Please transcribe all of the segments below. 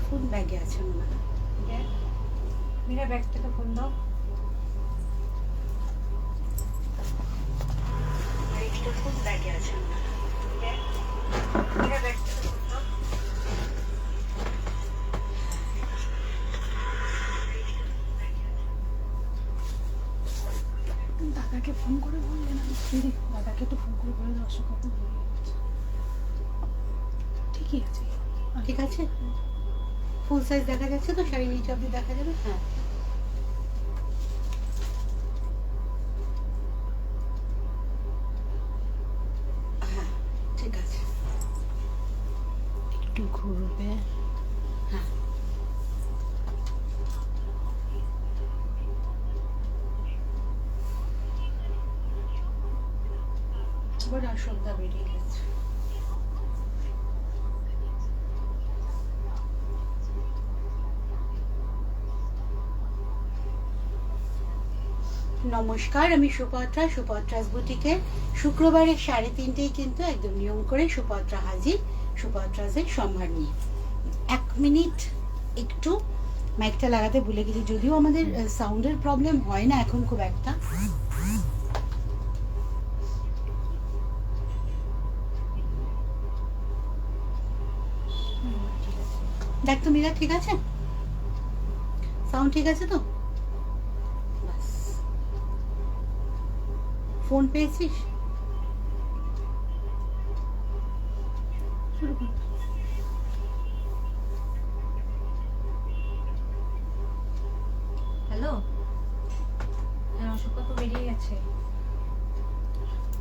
Phone ব্যাগে আছে মনে হয়। মেরা ব্যাগ থেকে ফোন দাও। একটা ফোন ব্যাগে আছে মনে হয়। মেরা ব্যাগ থেকে ফোন দাও। দাদাকে ফোন করে বললে না দিদি, দাদাকে তো ফোন করে বলে দর্শক কখন বলে ঠিকই আছে, ঠিক আছে। ফুল সাইজ দেখা যাচ্ছে তো, শাড়ি নিচে অব্দি দেখা যাবে। হ্যাঁ হ্যাঁ ঠিক আছে, একটু ঘুরবে। হ্যাঁ বড় সন্ধ্যা বেরিয়ে গেছে। নমস্কার, আমি সুপত্রা, সুপত্রাস বুটিকে শুক্রবারের 3:30 কিন্তু একদম নিয়ম করে সুপত্রা হাজির, সুপত্রাসের সম্ভার নিয়ে। 1 মিনিট একটু মাইকটা লাগাতে ভুলে গেছি, যদিও আমাদের সাউন্ডের প্রবলেম হয় না এখন খুব একটা। দেখ তো মীরা, ঠিক আছে? সাউন্ড ঠিক আছে তো? বাস। ফোন পেয়েছিস? শুরু কর। হ্যালো, অশোকা তো বেরিয়ে গেছে।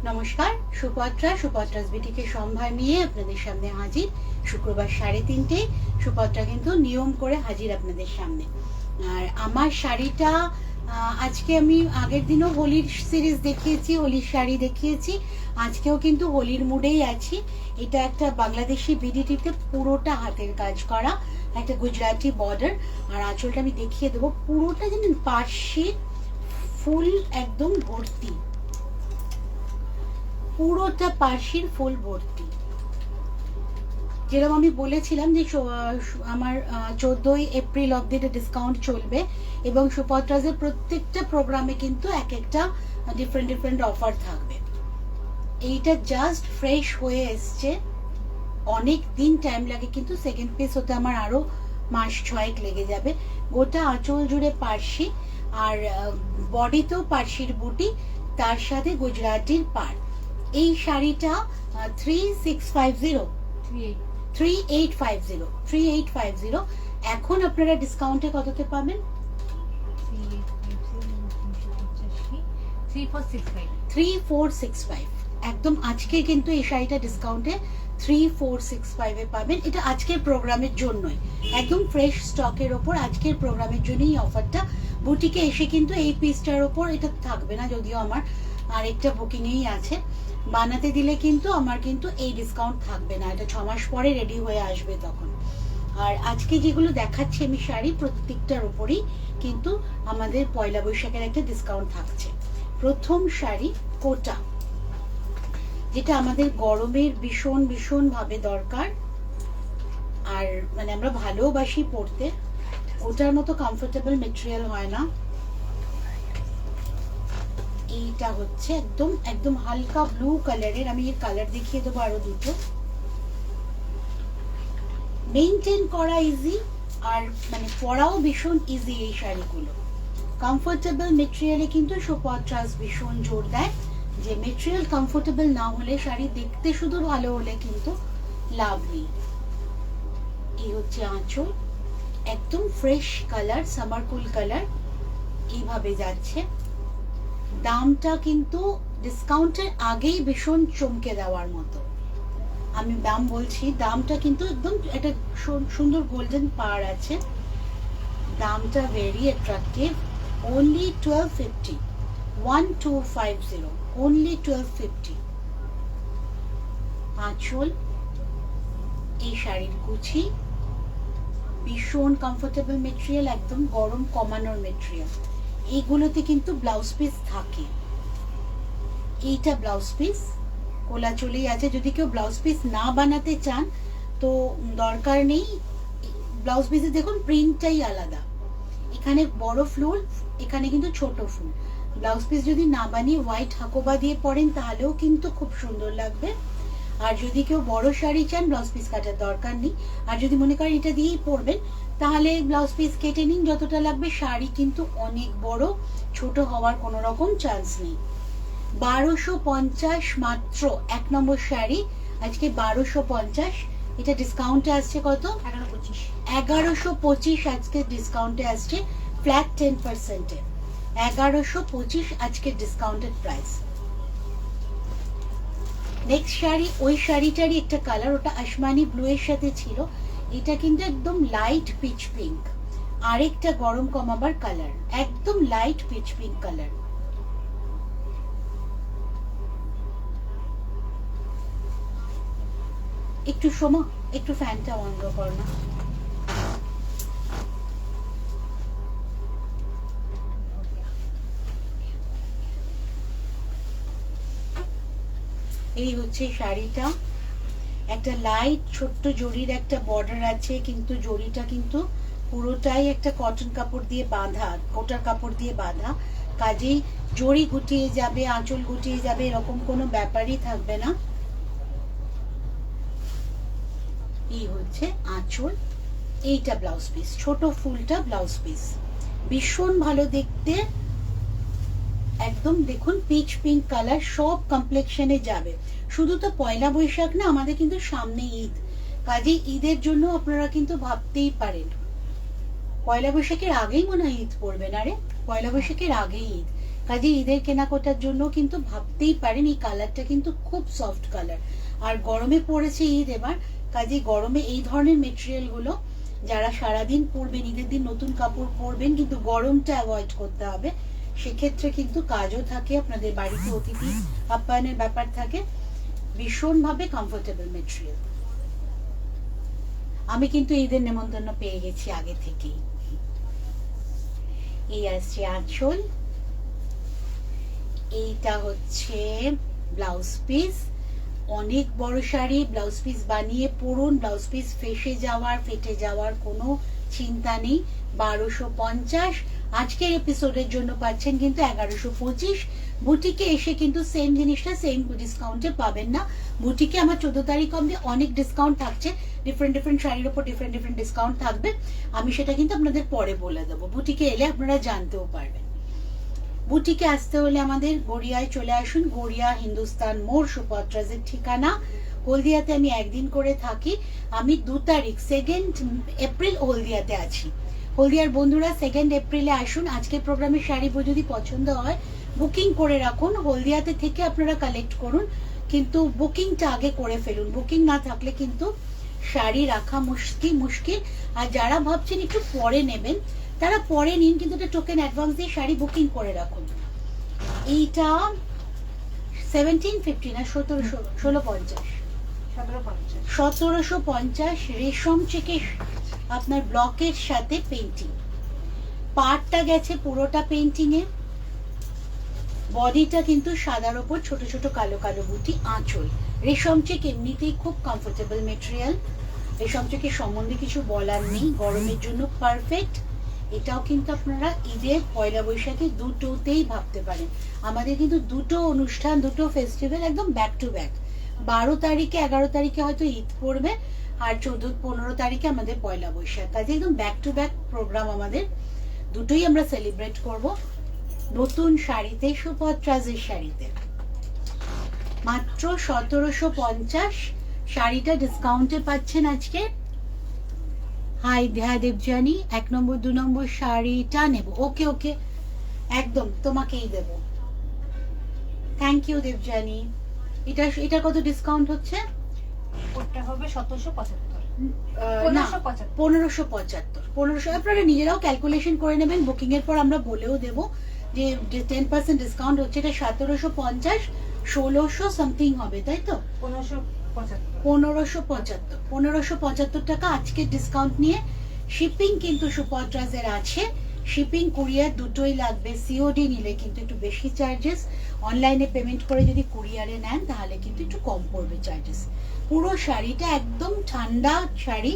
নমস্কার, সুপত্রা, সুপত্রাস বিটিকে সম্ভার নিয়ে আপনাদের সামনে হাজির শুক্রবার 3:30। সুপত্রা কিন্তু নিয়ম করে হাজির আপনাদের সামনে। আর আমার শাড়িটা আজকে আমি আগের দিনও হোলির সিরিজ দেখিয়েছি, হোলির শাড়ি দেখিয়েছি, আজকেও কিন্তু হোলির মুডেই আছি। এটা একটা বাংলাদেশি বিডিটিতে পুরোটা হাতের কাজ করা, একটা গুজরাটি বর্ডার। আর আঁচলটা আমি দেখিয়ে দেবো, পুরোটা জানেন পার্শ্বে ফুল একদম ভর্তি, পুরোটা পার্শির ফুল ভর্তি। যেরকম আমি বলেছিলাম যে আমার 14 এপ্রিল অব্দি এটা ডিসকাউন্ট চলবে, এবং সুপত্রাসের প্রত্যেকটা প্রোগ্রামে কিন্তু এক একটা ডিফারেন্ট অফার থাকবে। এইটা জাস্ট ফ্রেশ হয়ে এসছে, অনেক দিন টাইম লাগে, কিন্তু সেকেন্ড পিস হতে আমার আরো মাস 6 লেগে যাবে। গোটা আঁচল জুড়ে পার্শি, আর বডিতেও পার্শির বুটি, তার সাথে গুজরাটির পাড়। এই শাড়িটা 3850 এখন আপনারা ডিসকাউন্টে কততে পাবেন? 3465 একদম আজকে কিন্তু এই শাড়িটা ডিসকাউন্টে 3465 এ পাবেন। এটা আজকের প্রোগ্রামের জন্যই, একদম ফ্রেশ স্টকের ওপর আজকের প্রোগ্রামের জন্যই অফারটা। বুটিকে এসে কিন্তু এই পিসটার ওপর এটা থাকবে না, যদিও আমার আরেকটা বুকিংয়েই আছে। বানাতে দিলে কিন্তু আমার কিন্তু এই ডিসকাউন্ট থাকবে না, এটা 6 মাস পরে রেডি হয়ে আসবে তখন। আর আজকে যেগুলো দেখাচ্ছি আমি শাড়ি, প্রত্যেকটার উপরই কিন্তু আমাদের পয়লা বৈশাখের একটা ডিসকাউন্ট থাকছে। প্রথম শাড়ি কোটা, যেটা আমাদের গরমের ভীষণ ভাবে দরকার, আর মানে আমরা ভালোবাসি পরতে, ওটার মতো কমফোর্টেবল মেটেরিয়াল হয় না। এইটা হচ্ছে একদম হালকা ব্লু কালারের, আমি এর কালার দেখিয়ে দেবো আরো দুটো। মেইনটেইন করা ইজি, আর মানে পরাও ভীষণ ইজি এই শাড়িগুলো। কমফোর্টেবল মেটেরিয়ালে কিন্তু সুপত্রাস ভীষণ জোর দেয় যে মেটেরিয়াল কমফোর্টেবল না হলে শাড়ি দেখতে শুধু ভালো হলে কিন্তু লাভ নেই। এই হচ্ছে আঁচল, একদম ফ্রেশ কালার, সামার কুল কালার, এইভাবে যাচ্ছে। দামটা কিন্তু ডিসকাউন্টের আগেই ভীষণ চমকে দেওয়ার মতো। আমি দাম বলছি, দামটা কিন্তু একদম একটা সুন্দর গোল্ডেন পার আছে, দামটা ভেরি অ্যাট্রাকটিভ। only 1250, 1250, only 1250। আঁচল, এই শাড়ির কুচি, ভীষণ কমফোর্টেবল মেটেরিয়াল, একদম গরম কমানোর মেটেরিয়াল। এইগুলোতে কিন্তু ব্লাউজ পিস থাকে, এইটা ব্লাউজ পিস কোলা চলেই আছে। যদি কেউ ব্লাউজ পিস না বানাতে চান তো দরকার নেই, ব্লাউজ পিসে দেখুন প্রিন্টটাই আলাদা, এখানে বড় ফুল, এখানে কিন্তু ছোট ফুল। ব্লাউজ পিস যদি না বানিয়ে হোয়াইট হাকোবা দিয়ে পরেন তাহলেও কিন্তু খুব সুন্দর লাগবে। আর যদি কেউ বড় শাড়ি চান ব্লাউজ পিস কাটার দরকার নেই, আর যদি মনে করেন এটা দিয়েই পরবেন তাহলে ব্লাউজ পিস কেটে নিন যতটা লাগবে। শাড়ি কিন্তু অনেক বড়, ছোট হওয়ার কোনো রকম চান্স নেই। 1250 মাত্র 1 নম্বর শাড়ি, আজকে 1250। এটা ডিসকাউন্টে আসছে কত? 1125। 1125 আজকে ডিসকাউন্টে আসছে, ফ্ল্যাট 10%-এ 1125 আজকে ডিসকাউন্টেড প্রাইস। নেক্সট শাড়ি, ওই শাড়িটারই একটা কালার, ওটা আসমানি ব্লু এর সাথে ছিল, এটা কিন্তু একদম লাইট পিচ পিঙ্ক, আরেকটা গরম কমাবার কালার, একদম লাইট পিচ পিঙ্ক কালার। একটু সময়, একটু ফ্যানটা বন্ধ কর না। এই হচ্ছে শাড়িটা, একটা লাইট ছোট্ট জরির একটা বর্ডার আছে, কিন্তু জরিটা কিন্তু পুরোটাই একটা কটন কাপড় দিয়ে বাঁধা, কোটার কাপড় দিয়ে বাঁধা, কাজেই জরি গুটিয়ে যাবে, আঁচল গুটিয়ে যাবে, এরকম কোনো ব্যাপারই থাকবে না। এই হচ্ছে আঁচল, এইটা ব্লাউজ পিস, ছোট ফুলটা ব্লাউজ পিস, ভীষণ ভালো দেখতে, একদম দেখুন পিচ পিঙ্ক কালার, সব কমপ্লেক্সনে যাবে। শুধু তো পয়লা বৈশাখ না, আমাদের কিন্তু সামনে ঈদ, কাজেই ঈদের জন্য আপনারা কিন্তু ভাবতেই পারেন। পয়লা বৈশাখের আগেই মনে হয় ঈদ পড়বে না রে, পয়লা বৈশাখের আগেই ঈদ, কাজে ঈদের কেনাকাটার জন্য কিন্তু ভাবতেই পারেন। এই কালারটা কিন্তু খুব সফট কালার, আর গরমে পড়েছে ঈদ এবার, কাজে গরমে এই ধরনের মেটেরিয়াল গুলো যারা সারাদিন পরবেন, ঈদের দিন নতুন কাপড় পরবেন, কিন্তু গরমটা অ্যাভয়েড করতে হবে, সেক্ষেত্রে কিন্তু কাজও থাকে, আপনাদের বাড়িতে অতিথি আপ্যায়নের ব্যাপার থাকে, ভীষণ ভাবে কমফোর্টেবল মেটেরিয়াল। আমি কিন্তু ঈদের নেমন্তন্ন পেয়ে গেছি আগে থেকেই। এই আসছে আঁচল, এইটা হচ্ছে ব্লাউজ পিস, অনেক বড় শাড়ি, ব্লাউজ পিস বানিয়ে পরুন, ব্লাউজ পিস ফেসে যাওয়ার ফেটে যাওয়ার কোনো চিন্তা নেই। 1250 আজকের এপিসোডের জন্য পাচ্ছেন কিন্তু 1125। বুটিকে এসে কিন্তু সেম জিনিসটা সেম ডিসকাউন্টে পাবেন না। বুটিকে আমার 14 তারিখ অব্দি অনেক ডিসকাউন্ট থাকছে, ডিফারেন্ট শাড়ির উপর ডিফারেন্ট ডিসকাউন্ট থাকবে, আমি সেটা কিন্তু আপনাদের পরে বলে দেবো, বুটিকে এলে আপনারা জানতেও পারবেন। বুটিকে আসতে হলে আমাদের গড়িয়ায় চলে আসুন, গড়িয়া হিন্দুস্তান মোড়, সুপত্রাজের ঠিকানা। হলদিয়াতে আমি একদিন করে থাকি, আমি 2 তারিখ 2 এপ্রিল হলদিয়াতে আছি। হলদিয়ার বন্ধুরা 2 এপ্রিলে আসুন। আজকের প্রোগ্রামের শাড়ি যদি পছন্দ হয় বুকিং করে রাখুন, হলদিয়াতে থেকে আপনারা কালেক্ট করুন, কিন্তু বুকিংটা আগে করে ফেলুন, বুকিং না থাকলে কিন্তু শাড়ি রাখা মুশকিল। আর যারা ভাবছেন একটু পরে নেবেন তারা পরে নিন, কিন্তু একটা টোকেন অ্যাডভান্স দিয়ে শাড়ি বুকিং করে রাখুন। এইটা 1750 না 1750 রেশম চেকে আপনার ব্লকের সাথে পেইন্টিং, পার্টটা গেছে পুরোটা পেইন্টিং এ, বডিটা কিন্তু সাদার উপর ছোট ছোট কালো কালো বুটি, আঁচল। রেশম চেক এমনিতেই খুব কমফোর্টেবল মেটেরিয়াল, রেশম চেকের সম্বন্ধে কিছু বলার নেই, গরমের জন্য পারফেক্ট। এটাও কিন্তু আপনারা ঈদের পয়লা বৈশাখে দুটোতেই ভাবতে পারেন। আমাদের কিন্তু দুটো অনুষ্ঠান, দুটো ফেস্টিভ্যাল একদম ব্যাক টু ব্যাক। 12 তারিখে 11 তারিখে হয়তো ঈদ পড়বে, আর 14-15 তারিখে আমাদের পয়লা বৈশাখ, কাজে একদম ব্যাক টু ব্যাক প্রোগ্রাম আমাদের, দুটোই আমরা সেলিব্রেট করব নতুন শাড়িতে, সুপত্রাজের শাড়িতে। মাত্র 1750 শাড়িটা ডিসকাউন্টে পাচ্ছেন আজকে। হাই দেবজানি, 1 নম্বর 2 নম্বর শাড়িটা নেব। ওকে একদম তোমাকেই দেব। Thank you Debjani. এটা কত ডিসকাউন্ট হচ্ছে? ওটা হবে 1775। 1575 আপনারা নিজেরাও ক্যালকুলেশন করে নেবেন, বুকিং এর পর আমরা বলেও দেব যে 10% ডিসকাউন্ট হচ্ছে। এটা 1750, 1600 সামথিং হবে, তাই তো? 1575 টাকা আজকে ডিসকাউন্ট নিয়ে। শিপিং কিন্তু সুপত্রাজের আছে, শিপিং কুরিয়ার দুটোই লাগবে। সিওডি নিলে কিন্তু একটু বেশি চার্জেস, অনলাইনে পেমেন্ট করে যদি কুরিয়ারে নেন তাহলে কিন্তু একটু কম পড়বে চার্জেস। পুরো শাড়িটা একদম ঠান্ডা শাড়ি,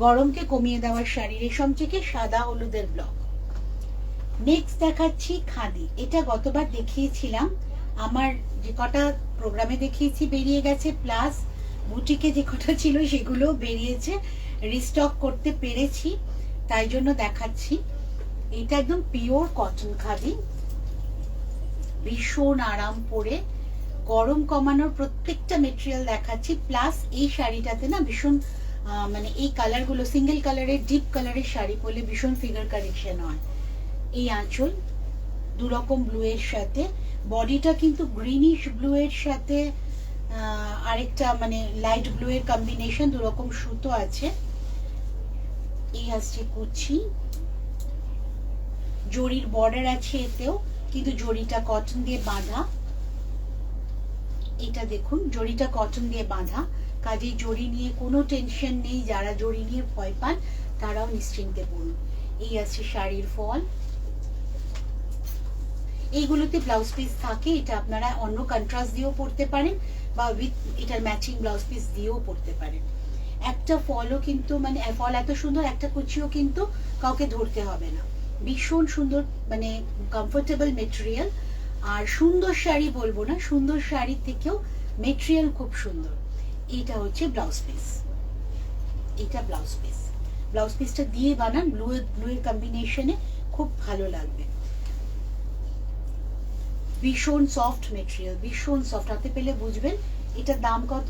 গরমকে কমিয়ে দেওয়ার শাড়ি, রেশম থেকে সাদা হলুদের ব্লক। নেক্সট দেখাচ্ছি খাদি। এটা গতবার দেখিয়েছিলাম, আমার যে কটা প্রোগ্রামে দেখিয়েছি বেরিয়ে গেছে, প্লাস বুটিকে যে কটা ছিল সেগুলো বেরিয়েছে, রিস্টক করতে পেরেছি, তাই জন্য দেখাচ্ছি। এটা একদম পিওর কটন খাদি, ভীষণ আরাম পরে, গরম কমানোর প্রত্যেকটা মেটেরিয়াল দেখাচ্ছি। প্লাস এই শাড়িটাতে না ভীষণ মানে এই কালারগুলো সিঙ্গেল কালারের, ডিপ কালারের শাড়ি পরলে ভীষণ ফিগার কারেকশন হয়। এই আঁচল দুরকম ব্লু এর সাথে, বডিটা কিন্তু গ্রিনিশ ব্লু এর সাথে আরেকটা মানে লাইট ব্লু এর কম্বিনেশন, দুরকম সুতো আছে। এই আসছে কুচি, জরির বর্ডার আছে এতেও, কিন্তু জরিটা কটন দিয়ে বাঁধা। এটা দেখুন জরিটা কটন দিয়ে বাঁধা, কাজেই জরি নিয়ে কোনো টেনশন নেই। যারা জরি নিয়ে ভয় পান তারাও নিশ্চিন্তে পড়ুন। এই আছে শাড়ির ফল। এইগুলোতে ব্লাউজ পিস থাকে, এটা আপনারা অন্য কন্ট্রাস্ট দিয়েও পরতে পারেন বা উইথ এটার ম্যাচিং ব্লাউজ পিস দিয়েও পরতে পারেন। একটা ফলও কিন্তু মানে ফল এত সুন্দর, একটা কুচিও কিন্তু কাউকে ধরতে হবে না, ভীষণ সুন্দর, মানে কমফোর্টেবল মেটেরিয়াল। আর সুন্দর শাড়ি বলবো না, সুন্দর শাড়ির থেকেও মেটেরিয়াল খুব সুন্দর। এটা হচ্ছে ব্লাউজ পিস, এটা ব্লাউজ পিস। ব্লাউজ পিসটা দিয়ে বানান, ব্লু এর কম্বিনেশনে খুব ভালো লাগবে। ভীষণ সফট মেটেরিয়াল, ভীষণ সফট, হাতে পেলে বুঝবেন। এটার দাম কত?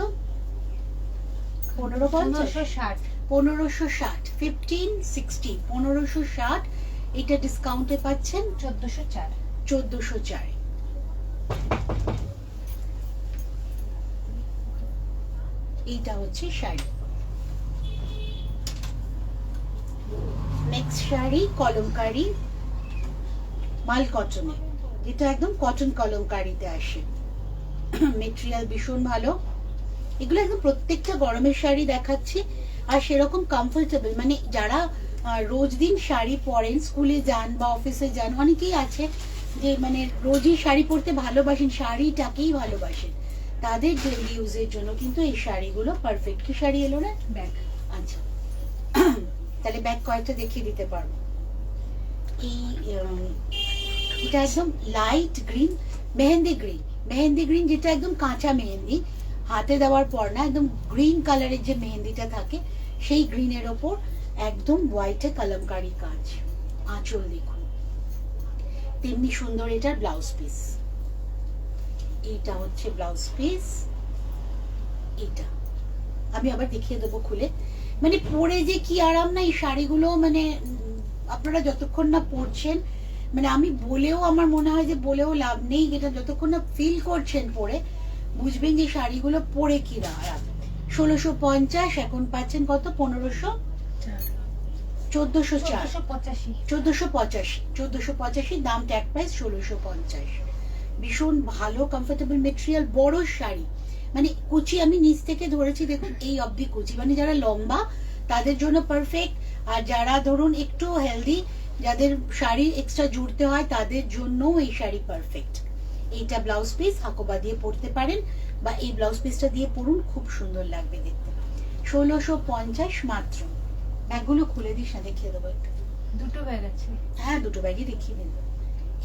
1560, 1560, 1560। এটা ডিসকাউন্টে পাচ্ছেন 1404। এইটা হচ্ছে শাড়ি। নেক্সট শাড়ি কলমকারি, মাল কটনে, যেটা একদম কটন কলমকারিতে আসে। মেটেরিয়াল ভীষণ ভালো। এগুলো একদম প্রত্যেকটা গরমের শাড়ি দেখাচ্ছি, আর সেরকম কমফোর্টেবল, মানে যারা রোজ দিন শাড়ি পরেন, স্কুলে যান বা অফিসে যান, অনেকেই আছে যে মানে রোজই শাড়ি পরতে ভালোবাসেন, শাড়িটাকেই ভালোবাসেন, তাদের ডেইলি ইউজের জন্য কিন্তু এই শাড়িগুলো পারফেক্ট। কি শাড়ি এলো না? ব্যাগ। আচ্ছা, তাহলে ব্যাগ কয়েকটা দেখিয়ে দিতে পারবো। এই এটা একদম light green, mehendi green, mehendi green, যেটা একদম কাঁচা মেহেন্দি, হাতে দেওয়ার পর না একদম গ্রিন কালারের যে মেহেন্দিটা থাকে সেই গ্রিনের ওপর একদম হোয়াইটে কলমকারি কাজ। আঁচল দেখুন, তেমনি সুন্দর এটার ব্লাউজ পিস। এইটা হচ্ছে ব্লাউজ পিস। এটা আমি আবার দেখিয়ে দেবো খুলে, মানে পরে যে কি আরাম না এই শাড়িগুলো, মানে আপনারা যতক্ষণ না পরছেন, মানে আমি বলেও আমার মনে হয় যে বলেও লাভ নেই, এটা যতক্ষণ না ফিল করছেন পরে বুঝবেন যে শাড়িগুলো পরে কি আরাম। 1650, এখন পাচ্ছেন কত? 1485, দাম ট্যাগ প্রাইস 1650। ভীষণ ভালো কমফোর্টেবল মেটেরিয়াল, বড় শাড়ি, মানে কুচি আমি নিচ থেকে ধরেছি দেখুন, এই অবধি কুচি, মানে যারা লম্বা তাদের জন্য পারফেক্ট, আর যারা ধরুন একটু হেলদি, যাদের শাড়ি এক্সট্রা জুড়তে হয় তাদের জন্য এই শাড়ি পারফেক্ট। এইটা ব্লাউজ পিস, হাকোবা দিয়ে পরতে পারেন বা এই ব্লাউজ পিসটা দিয়ে পরুন, খুব সুন্দর লাগবে দেখতে। 1650 মাত্র। ব্যাগগুলো খুলে দিস না, দেখিয়ে দেবো একটু। দুটো ব্যাগ আছে? হ্যাঁ, দুটো ব্যাগই দেখিয়ে দিন।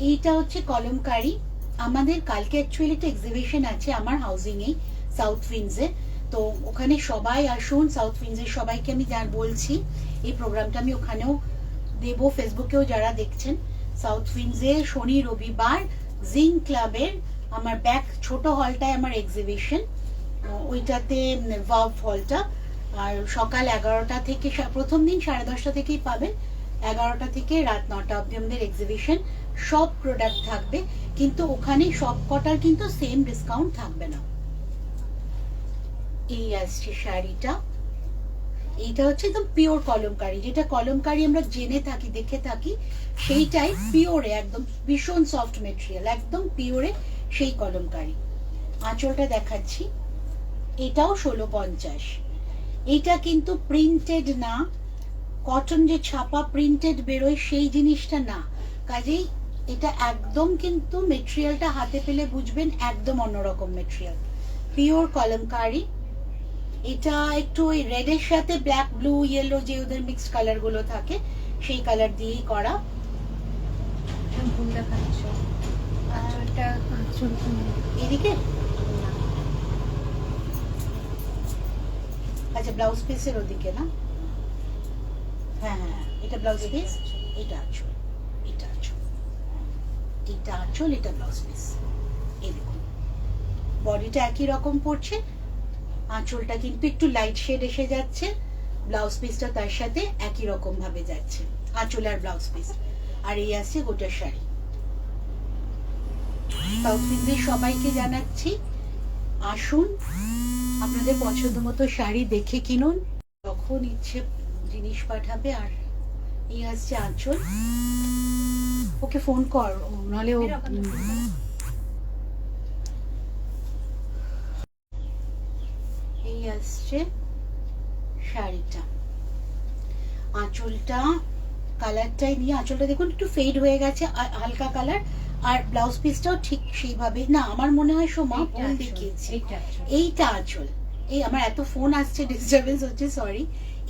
এইটা হচ্ছে কলমকারি। আমাদের কালকে অ্যাকচুয়ালি একটা এক্সিবিশন আছে আমার হাউজিং এ, সাউথ উইন্ডসে, তো ওখানে সবাই আসুন। সাউথ উইন্ডসের সবাইকে আমি বলছি এই প্রোগ্রামটা আমি ওখানেও দেব, ফেসবুকেও যারা দেখছেন। সাউথ উইন্ডসে শনি রবিবার জিং ক্লাবের আমার ব্যাক ছোট হলটায় আমার এক্সিবিশন, ওইটাতে ভাভ হলটা, আর সকাল 11টা থেকে, প্রথম দিন 10:30 থেকেই পাবেন, 11টা থেকে রাত 9টা অব্দি আমাদের এক্সিবিশন। সব প্রোডাক্ট থাকবে, কিন্তু ওখানে সব কটার কিন্তু সেম ডিসকাউন্ট থাকবে না। এই আসছে শাড়িটা, এইটা হচ্ছে একদম পিওর কলমকারি, যেটা কলমকারি আমরা জেনে থাকি, দেখে থাকি, সেইটাই পিওরে, একদম ভীষণ সফট মেটেরিয়াল, একদম পিওরে সেই কলমকারি। আঁচলটা দেখাচ্ছি, এটাও 1650। এটা কিন্তু প্রিন্টেড না, কটন যে ছাপা প্রিন্টেড বেরোয় সেই জিনিসটা না, কাজেই এটা একদম কিন্তু মেটেরিয়ালটা হাতে পেলে বুঝবেন একদম অন্যরকম মেটেরিয়াল, পিওর কলমকারি। এটা একটু ওই রেডের সাথে ব্ল্যাক ব্লু ইয়েলো যে ওদের মিক্সড কালার গুলো থাকে সেই কালার দিয়েই করা। ভুল দেখাচ্ছ, আঁচলটা আঁচল এদিকে আচ্ছা ব্লাউজ পিসের ওদিকে না? হ্যাঁ হ্যাঁ এটা ব্লাউজ পিস, এটা আঁচল, এটা আঁচল, এটা আঁচল, এটা ব্লাউজ পিস। এই দেখুন বডিটা একই রকম পড়ছে, আঁচলটা কিন্তু একটু লাইট শেড এসে যাচ্ছে, ব্লাউজ পিসটা তার সাথে একই রকম ভাবে যাচ্ছে, আঁচল আর ব্লাউজ পিস। আর এই আছে গোটা শাড়ি। সাউথ ইন্ডিয়ার সবাইকে জানাচ্ছি আসুন, আপনাদের পছন্দ মতো শাড়ি দেখে কিনুন, যখন ইচ্ছে জিনিস পাঠাবে। আর এই আসছে আঁচল। ওকে ফোন কর নাহলে ও এই আসছে শাড়িটা। আঁচলটা কালারটাই নিয়ে, আঁচলটা দেখুন একটু ফেড হয়ে গেছে, হালকা কালার। আর ব্লাউজ পিসটাও ঠিক সেইভাবে না, আমার মনে হয় সোমা ফোন দেখিয়েছে। এইটা আঁচল, এই আমার এত ফোন আসছে, ডিস্টারবেন্স হচ্ছে, সরি।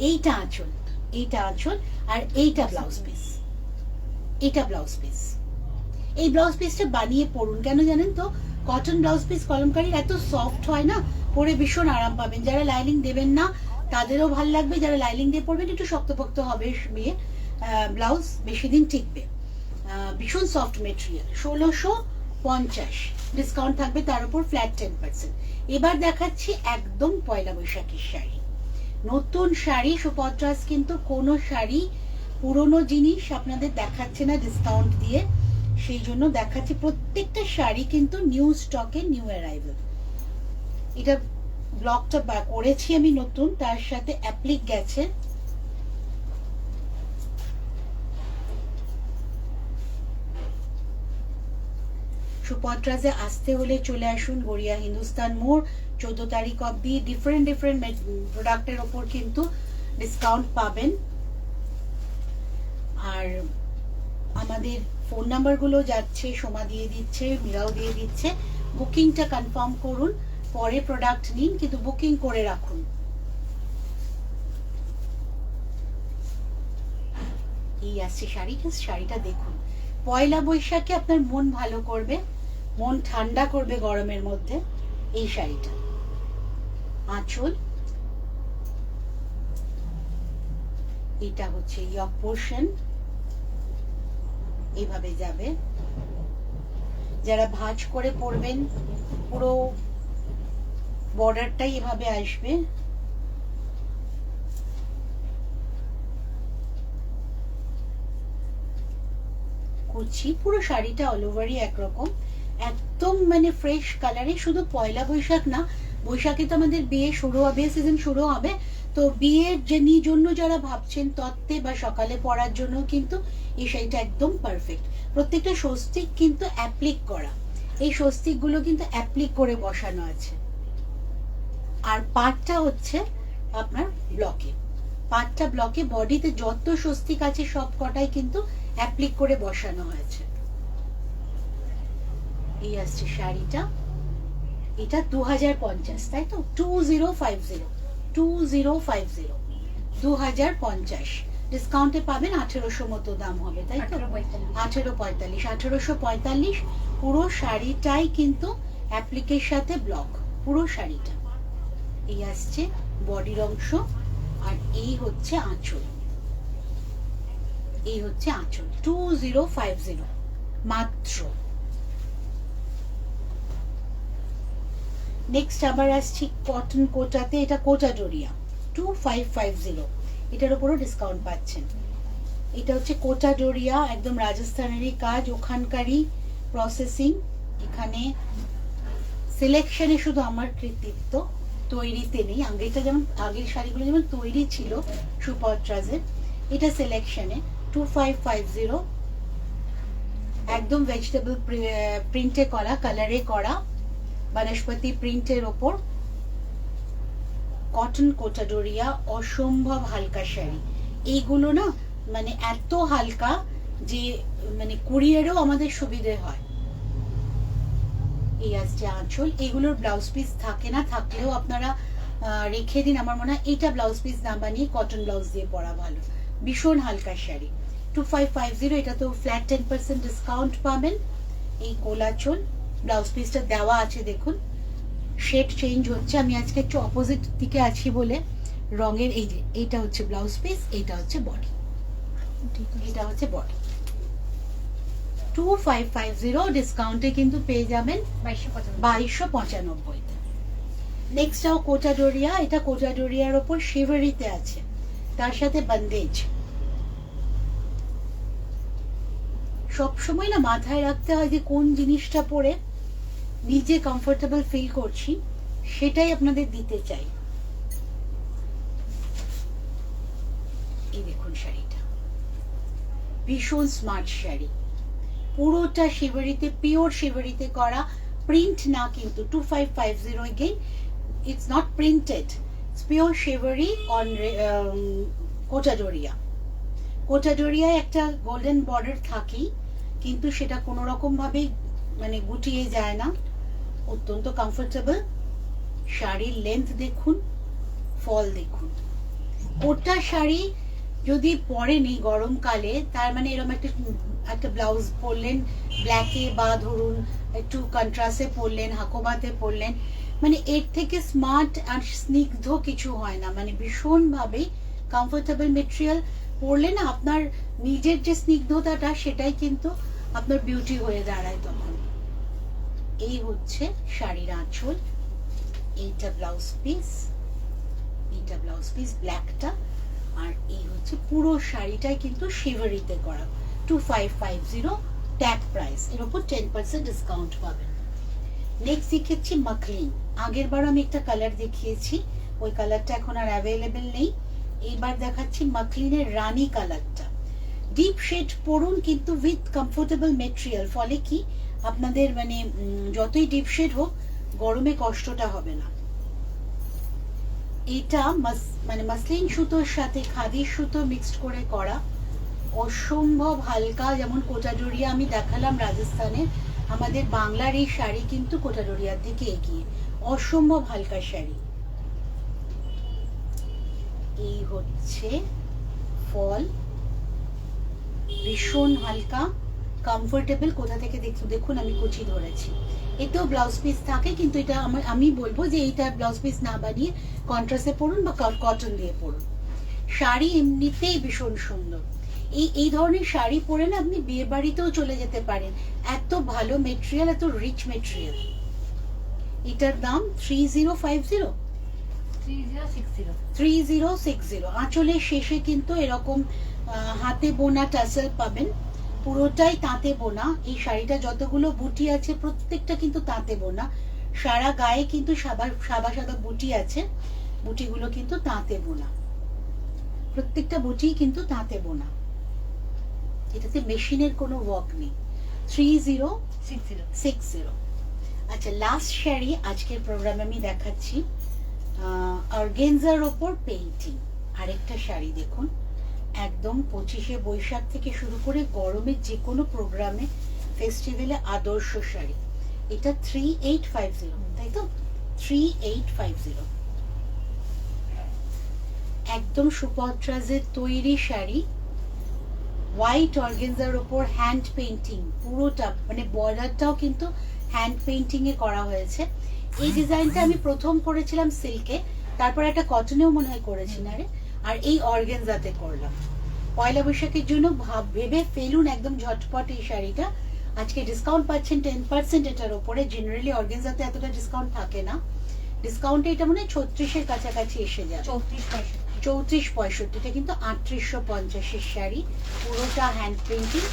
এইটা আঁচল, এইটা আঁচল, আর এইটা ব্লাউজ পিস, এটা ব্লাউজ পিস। এই ব্লাউজ পিসটা বানিয়ে পরুন, কেন জানেন তো? কটন ব্লাউজ পিস কলমকারীর এত সফট হয় না, পরে ভীষণ আরাম পাবেন। যারা লাইনিং দেবেন না তাদেরও ভাল লাগবে, যারা লাইনিং দিয়ে পরবেন একটু শক্তপোক্ত হবে মেয়ে, ব্লাউজ বেশি দিন টিকবে। ভীষণ সফট মেটেরিয়াল। 1650 ডিসকাউন্ট থাকবে তার উপর ফ্ল্যাট 10%। এবার দেখাচ্ছি একদম পয়লা বৈশাখের শাড়ি, নতুন শাড়ি সুপত্রাস, কিন্তু কোনো শাড়ি পুরনো জিনিস আপনাদের দেখাচ্ছে না ডিসকাউন্ট দিয়ে, সেই জন্য দেখাচ্ছি প্রত্যেকটা শাড়ি কিন্তু নিউ স্টকে, নিউ অ্যারাইভাল। এটা ব্লকটা করেছি আমি নতুন, তার সাথে অ্যাপ্লিক গেছে। সুপত্রাসে আসতে হলে চলে আসুন গড়িয়া হিন্দুস্তান মোড়, 14 তারিখ অব্দি ডিফারেন্ট প্রোডাক্টের ওপর কিন্তু ডিসকাউন্ট পাবেন। আর আমাদের ফোন নাম্বারগুলো যাচ্ছে, সোমা দিয়ে দিচ্ছে, মীরাও দিয়ে দিচ্ছে। বুকিংটা কনফার্ম করুন, পরে প্রোডাক্ট নিন, কিন্তু বুকিং করে রাখুন। এই আসছে শাড়ি, শাড়িটা দেখুন। পয়লা বৈশাখে আপনার মন ভালো করবে, মন ঠান্ডা করবে গরমের মধ্যে এই শাড়িটা। আঁচল, এটা হচ্ছে ইয়ক পোর্শন, এইভাবে যাবে। যারা ভাঁজ করে পরবেন পুরো বর্ডারটাই এভাবে আসবে। কুচি, পুরো শাড়িটা অল ওভারই একরকম, একদম মানে ফ্রেশ কালারে। শুধু পয়লা বৈশাখ না, বৈশাখে তো আমাদের বিয়ে শুরু হবে, সিজন শুরু হবে, তো বিয়ের জন্য যারা ভাবছেন তত্ত্বে বা সকালে পরার জন্য কিন্তু এই শাড়িটা একদম পারফেক্ট। প্রত্যেকটা স্বস্তিক কিন্তু অ্যাপ্লিক করা, এই স্বস্তিক গুলো কিন্তু অ্যাপ্লিক করে বসানো আছে। আর পাটটা হচ্ছে আপনার ব্লকে, পাটটা ব্লকে, বডিতে যত স্বস্তিক আছে সব কটাই কিন্তু অ্যাপ্লিক করে বসানো হয়েছে। এই আসছে শাড়িটা, এটা 2050, তাই তো? 2050, 2050 ডিসকাউন্টে পাবেন। 1800 মতো দাম হবে, তাই তো? 1845 পুরো শাড়িটাই কিন্তু অ্যাপ্লিকের সাথে ব্লক, পুরো শাড়িটা। এই আসছে বডির অংশ, আর এই হচ্ছে আঁচল, এই হচ্ছে আঁচল। 2050 মাত্র। নেক্সট আবার আসছি কটন কোটাতে, এটা কোটা ডোরিয়া 2550, এটার উপরও ডিসকাউন্ট পাচ্ছেন। এটা হচ্ছে কোটা ডোরিয়া, একদম রাজস্থানেরই কাজ, ওখানকারই প্রসেসিং। এখানে সিলেকশনে শুধু আমার কৃতিত্ব, তৈরিতে নেই। আগেটা যেমন, আগের শাড়িগুলো যেমন তৈরি ছিল সুপত্রাজের, এটা সিলেকশনে। 2550 একদম ভেজিটেবল প্রিন্টে করা, কালারে করা, বনস্পতি প্রিন্টের ওপর কটন কোটা ডোরিয়া। অসম্ভব হালকা শাড়ি এইগুলো না, মানে এত হালকা যে মানে কুরিয়ারও আমাদের সুবিধে হয়। এই আসছে আঁচল, এগুলোর ব্লাউজ পিস থাকে না, থাকলেও আপনারা রেখে দিন। আমার মনে হয় এইটা ব্লাউজ পিস না বানিয়ে কটন ব্লাউজ দিয়ে পরা ভালো। ভীষণ হালকা শাড়ি, 2550। এটা তো ফ্ল্যাট 10% ডিসকাউন্ট পাবেন। এই কোলাচল ব্লাউজ পিসটা দেওয়া আছে, দেখুন শেড চেঞ্জ হচ্ছে। আমি আজকে একটু অপোজিট দিকে আছি বলে রঙের এই যে এইটা হচ্ছে ব্লাউজ পিস, এইটা হচ্ছে বডি, এটা হচ্ছে বডি। 2550 ডিসকাউন্টে কিন্তু পেয়ে যাবেন 2295। নেক্সট যাও কোটাডোরিয়া। এটা কোটাডোরিয়ার ওপর শিভারিতে আছে, তার সাথে বন্দেজ। সবসময় না মাথায় রাখতে হয় যে কোন জিনিসটা পরে নিজে কমফোর্টেবল ফিল করছি, সেটাই আপনাদের দিতে চাই। এই দেখুন শাড়িটা ভীষণ স্মার্ট শাড়ি, পুরোটা শিভারিতে, পিওর শিভারিতে করা, প্রিন্ট না কিন্তু। 2550 again, it's not printed, it's pure shivery on কোটাডোরিয়া। কোটাডোরিয়ায় একটা গোল্ডেন বর্ডার থাকেই, কিন্তু সেটা কোনো রকম ভাবে মানে গুটিয়ে যায় না, অত্যন্ত কমফোর্টেবল। শাড়ির লেন্থ দেখুন, ফল দেখুন। কোটা শাড়ি যদি পরেনি গরমকালে, তার মানে এরকম একটা ব্লাউজ পরলেন ব্ল্যাকে, বা ধরুন একটু কন্ট্রাস্টে পরলেন, হাকোবাতে পরলেন, মানে এর থেকে স্মার্ট আর স্নিগ্ধ কিছু হয় না। মানে ভীষণ ভাবে কমফোর্টেবল মেটেরিয়াল পরলে না, আপনার নিজের যে স্নিগ্ধতাটা সেটাই কিন্তু আপনার বিউটি হয়ে দাঁড়ায় তখন। এই হচ্ছে শাড়ির আঁচল, এইটা ব্লাউজ পিস, এইটা ব্লাউজ পিস ব্ল্যাকটা, আর এই হচ্ছে পুরো শাড়িটাই কিন্তু শিভারিতে করা। 2550 ট্যাগ প্রাইস, এর উপর 10% ডিসকাউন্ট পাবেন। নেক্সট দেখাচ্ছি মাখলিন। আগের বার আমি একটা কালার দেখিয়েছি, ওই কালারটা এখন আর অ্যাভেলেবেল নেই। এইবার দেখাচ্ছি মাখলিনের রানী কালারটা। ডিপ শেড পরুন কিন্তু উইথ কমফোর্টেবল মেটেরিয়াল, ফলে কি আপনাদের মানে যতই ডিপ শেড হোক গরমে কষ্টটা হবে না। এটা মানে মাসলিন সুতোর সাথে খাদির সুতো মিক্সড করে করা, অসম্ভব হালকা। যেমন কোটাডোরিয়া আমি দেখালাম রাজস্থানের, আমাদের বাংলার এই শাড়ি কিন্তু কোটাডোরিয়ার দিকে এগিয়ে, অসম্ভব হালকা শাড়ি। এই হচ্ছে ফল, ভীষণ হালকা, কমফোর্টেবল। কোথা থেকে দেখুন আমি কুচি ধরেছি। এতেও ব্লাউজ পিস থাকে, কিন্তু এটা আমি বলবো যে এইটা ব্লাউজ পিস না বানিয়ে কন্ট্রাস্টে পরুন বা কটন দিয়ে পরুন। শাড়ি এমনিতেই ভীষণ সুন্দর। এই ধরনের শাড়ি পরে না আপনি বিয়ে বাড়িতেও চলে যেতে পারেন, এত ভালো মেটেরিয়াল, এত রিচ মেটেরিয়াল। এটার দাম 3060। আঁচলের শেষে কিন্তু এরকম হাতে বোনা টাসেল পাবেন, পুরোটাই তাঁতে বোনা। এই শাড়িটা যতগুলো বুটি আছে প্রত্যেকটা কিন্তু তাঁতে বোনা, সারা গায়ে কিন্তু সাদা সাদা বুটি আছে, বুটিগুলো কিন্তু তাঁতে বোনা, প্রত্যেকটা বুটি কিন্তু তাঁতে বোনা, এটাতে মেশিনের কোনো ওয়ার্ক নেই। 3060। আচ্ছা, লাস্ট শাড়ি আজকের প্রোগ্রামে আমি দেখাচ্ছি, অর্গেনজার ওপর পেইন্টিং। আরেকটা শাড়ি দেখুন, একদম 25শে বৈশাখ থেকে শুরু করে গরমের যে কোনো প্রোগ্রামে, ফেস্টিভ্যালে আদর্শ শাড়ি। এটা 3850, তাই তো? 3850, একদম সুপত্রাজের তৈরি শাড়ি, হোয়াইট অর্গেনজার ওপর হ্যান্ড পেইন্টিং, পুরোটা মানে বর্ডারটাও কিন্তু হ্যান্ড পেইন্টিং এ করা হয়েছে। এই ডিজাইনটা আমি প্রথম করেছিলাম সিল্কে, তারপর একটা কটনেও মনে হয় করেছি না রে, আর এই অর্গেনজাতে করলাম। পয়লা বৈশাখের জন্য ভেবে ফেলুন একদম ঝটপট এই শাড়িটা। আজকে ডিসকাউন্ট পাচ্ছেন 10% এটার উপরে। জেনারেলি অর্গেনজাতে এতটা ডিসকাউন্ট থাকে না, ডিসকাউন্টে এটা মনে হয় 36-এর কাছাকাছি এসে যায়, 34-65। কিন্তু 3850-এর শাড়ি, পুরোটা হ্যান্ড পেইন্টিং।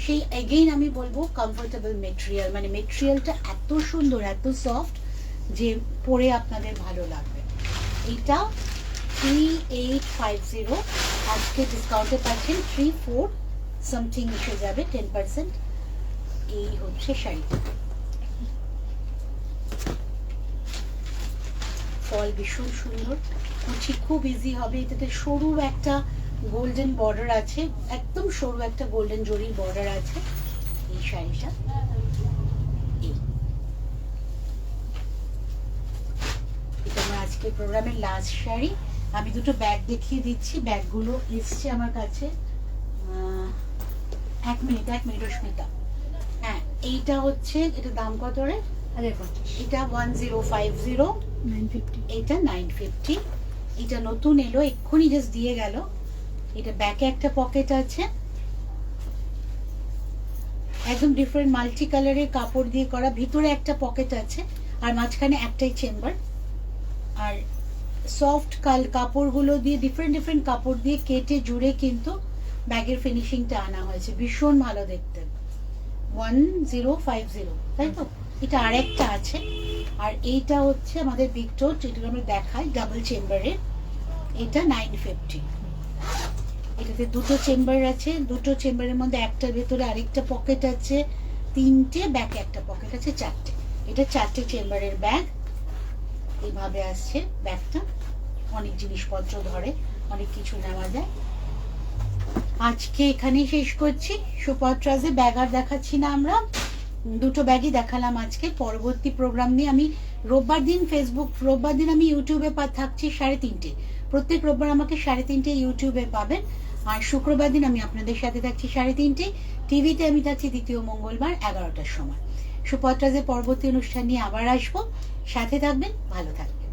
সেই এগেইন আমি বলবো কমফোর্টেবল মেটেরিয়াল, মানে মেটেরিয়ালটা এত সুন্দর, এত সফট যে পরে আপনাদের ভালো লাগবে। এইটা 3850, আজকে ডিসকাউন্টে পাচ্ছেন 34 সামথিং এসে যাবে 10%। এই হচ্ছে শাড়িটা, ফল ভীষণ সুন্দর, কুচি খুব ইজি হবে। এটাতে সরু একটা গোল্ডেন বর্ডার আছে, একদম সরু একটা গোল্ডেন জরির বর্ডার আছে এই শাড়িটা। এটা আমার আজকে আজকে প্রোগ্রামের লাস্ট শাড়ি। আমি দুটো ব্যাগ দেখিয়ে দিচ্ছি, ব্যাগগুলো এসছে আমার কাছে। এক মিনিট রশ্মিতা। হ্যাঁ, এইটা হচ্ছে, এটা দাম কত রে? 1050, এটা 1050, 950, এটা 950। এটা নতুন এলো, এক্ষুনি জাস্ট দিয়ে গেল। এটা ব্যাকে একটা পকেট আছে, একদম ডিফারেন্ট মাল্টি কালারের কাপড় দিয়ে করা, ভিতরে একটা পকেট আছে আর মাঝখানে একটাই চেম্বার। আর সফট কাপড়গুলো দিয়ে, ডিফারেন্ট কাপড় দিয়ে কেটে জুড়ে কিন্তু ব্যাগের ফিনিশিংটা আনা হয়েছে, ভীষণ ভালো দেখতে। 1050, তাই তো? এটা আরেকটা আছে। আর এইটা হচ্ছে আমাদের বিগ টোট, এটা আমরা দেখাই ডাবল চেম্বারের, এটা 950। এটাতে দুটো চেম্বার আছে, দুটো চেম্বারের মধ্যে একটার ভেতরে আরেকটা পকেট আছে, তিনটে ব্যাকে একটা পকেট আছে, চারটে। এটা চারটে চেম্বারের ব্যাগ, এইভাবে আসছে ব্যাগটা। অনেক জিনিসপত্র ধরে, অনেক কিছু নেওয়া যায়। আজকে এখানেই শেষ করছি। সুপারট্রাজে ব্যাগ আর দেখাচ্ছি না আমরা, দুটো ব্যাগই দেখালাম আজকে। পরবর্তী প্রোগ্রাম নিয়ে আমি রোববার দিন আমি ইউটিউবে থাকছি 3:30। প্রত্যেক রোববার আমাকে 3:30 ইউটিউবে পাবেন। আর শুক্রবার দিন আমি আপনাদের সাথে থাকছি 3:30, টিভিতে আমি থাকছি দ্বিতীয় মঙ্গলবার 11টার সময়। সুপারট্রাজের পরবর্তী অনুষ্ঠান নিয়ে আবার আসবো, সাথে থাকবেন, ভালো থাকবেন।